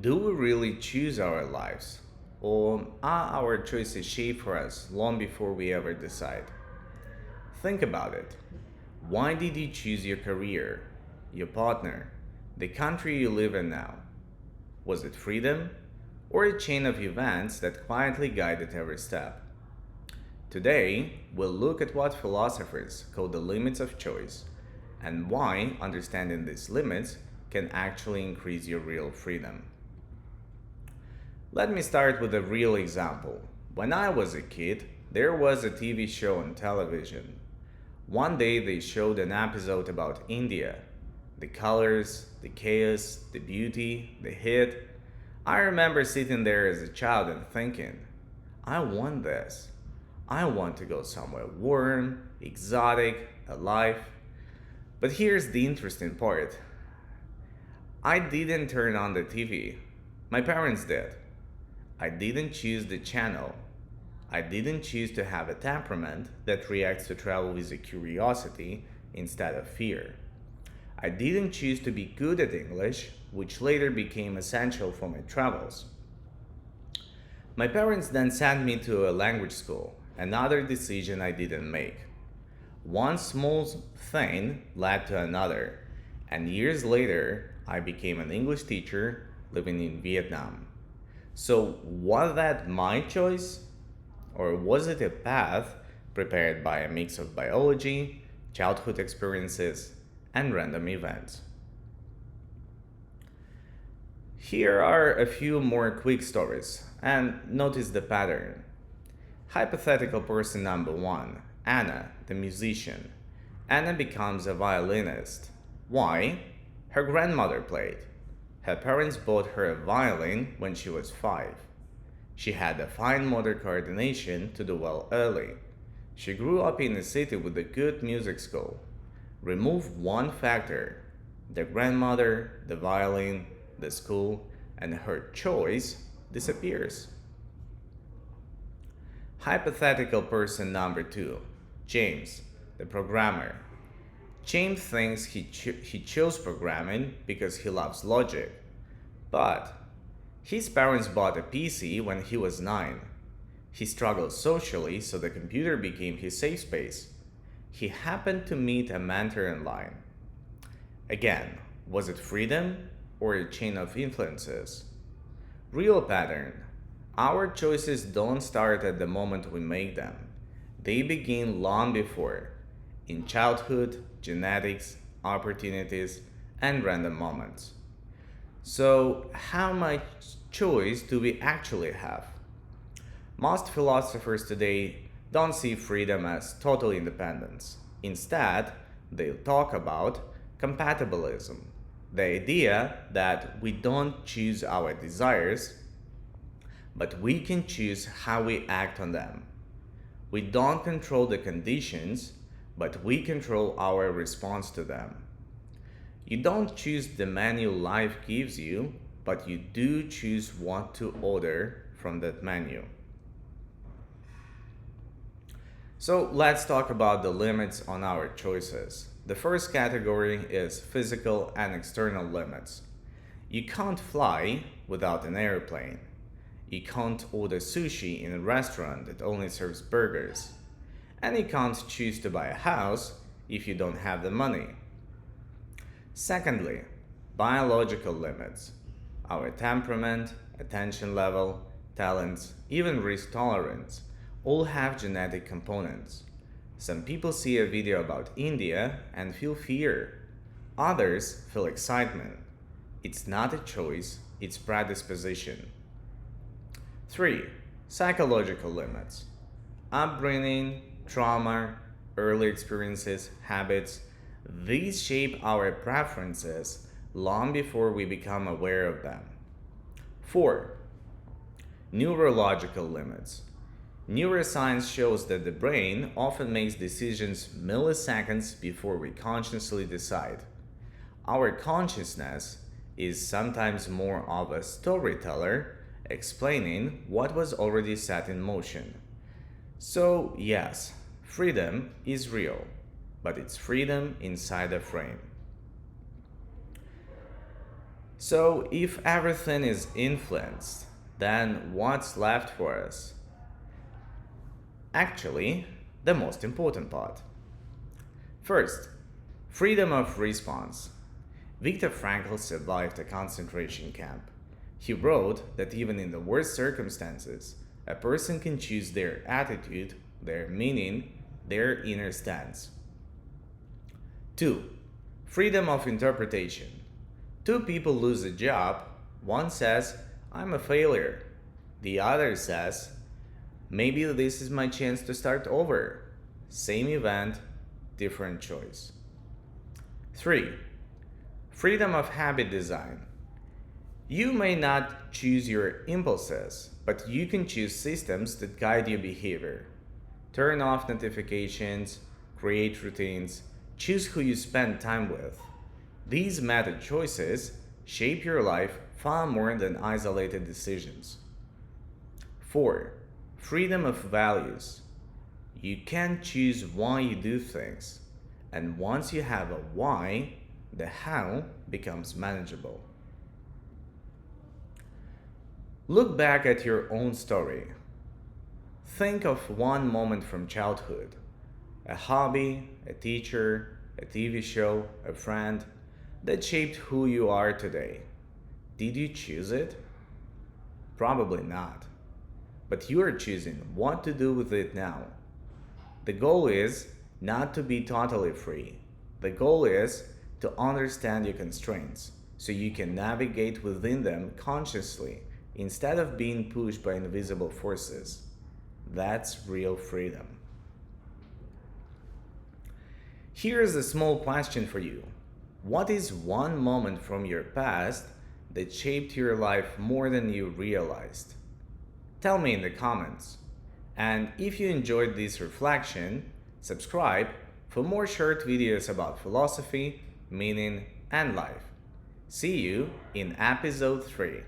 Do we really choose our lives? Or are our choices shaped for us long before we ever decide? Think about it. Why did you choose your career, your partner, the country you live in now? Was it freedom or a chain of events that quietly guided every step? Today, we'll look at what philosophers call the limits of choice and why understanding these limits can actually increase your real freedom. Let me start with a real example. When I was a kid, there was a TV show on television. One day they showed an episode about India. The colors, the chaos, the beauty, the heat. I remember sitting there as a child and thinking, I want this. I want to go somewhere warm, exotic, alive. But here's the interesting part. I didn't turn on the TV. My parents did. I didn't choose the channel. I didn't choose to have a temperament that reacts to travel with a curiosity instead of fear. I didn't choose to be good at English, which later became essential for my travels. My parents then sent me to a language school, another decision I didn't make. One small thing led to another, and years later, I became an English teacher living in Vietnam. So, was that my choice? Or was it a path prepared by a mix of biology, childhood experiences, and random events? Here are a few more quick stories, and notice the pattern. Hypothetical person number one, Anna, the musician. Anna becomes a violinist. Why? Her grandmother played. Her parents bought her a violin when she was 5. She had a fine motor coordination to do well early. She grew up in a city with a good music school. Remove one factor, the grandmother, the violin, the school, and her choice disappears. Hypothetical person number 2, James, the programmer. James thinks he chose programming because he loves logic, but his parents bought a PC when he was 9. He struggled socially, so the computer became his safe space. He happened to meet a mentor in line. Again, was it freedom or a chain of influences? Real pattern. Our choices don't start at the moment we make them. They begin long before, in childhood, genetics, opportunities, and random moments. So, how much choice do we actually have? Most philosophers today don't see freedom as total independence. Instead, they talk about compatibilism, the idea that we don't choose our desires, but we can choose how we act on them. We don't control the conditions, but we control our response to them. You don't choose the menu life gives you, but you do choose what to order from that menu. So let's talk about the limits on our choices. The first category is physical and external limits. You can't fly without an airplane. You can't order sushi in a restaurant that only serves burgers. And you can't choose to buy a house if you don't have the money. Secondly, biological limits. Our temperament, attention level, talents, even risk tolerance all have genetic components. Some people see a video about India and feel fear. Others feel excitement. It's not a choice, it's predisposition. 3. Psychological limits. Upbringing, trauma, early experiences, habits, these shape our preferences long before we become aware of them. 4. Neurological limits. Neuroscience shows that the brain often makes decisions milliseconds before we consciously decide. Our consciousness is sometimes more of a storyteller explaining what was already set in motion. So, yes, freedom is real, but it's freedom inside a frame. So, if everything is influenced, then what's left for us? Actually, the most important part. First, freedom of response. Viktor Frankl survived a concentration camp. He wrote that even in the worst circumstances, a person can choose their attitude, their meaning, their inner stance. 2. Freedom of interpretation. Two people lose a job. One says, I'm a failure. The other says, maybe this is my chance to start over. Same event, different choice. 3. Freedom of habit design. You may not choose your impulses, but you can choose systems that guide your behavior. Turn off notifications, create routines, choose who you spend time with. These method choices shape your life far more than isolated decisions. 4. Freedom of values. You can choose why you do things, and once you have a why, the how becomes manageable. Look back at your own story. Think of one moment from childhood, a hobby, a teacher, a TV show, a friend that shaped who you are today. Did you choose it? Probably not. But you are choosing what to do with it now. The goal is not to be totally free. The goal is to understand your constraints so you can navigate within them consciously instead of being pushed by invisible forces. That's real freedom. Here is a small question for you. What is one moment from your past that shaped your life more than you realized? Tell me in the comments. And if you enjoyed this reflection, subscribe for more short videos about philosophy, meaning, and life. See you in episode 3.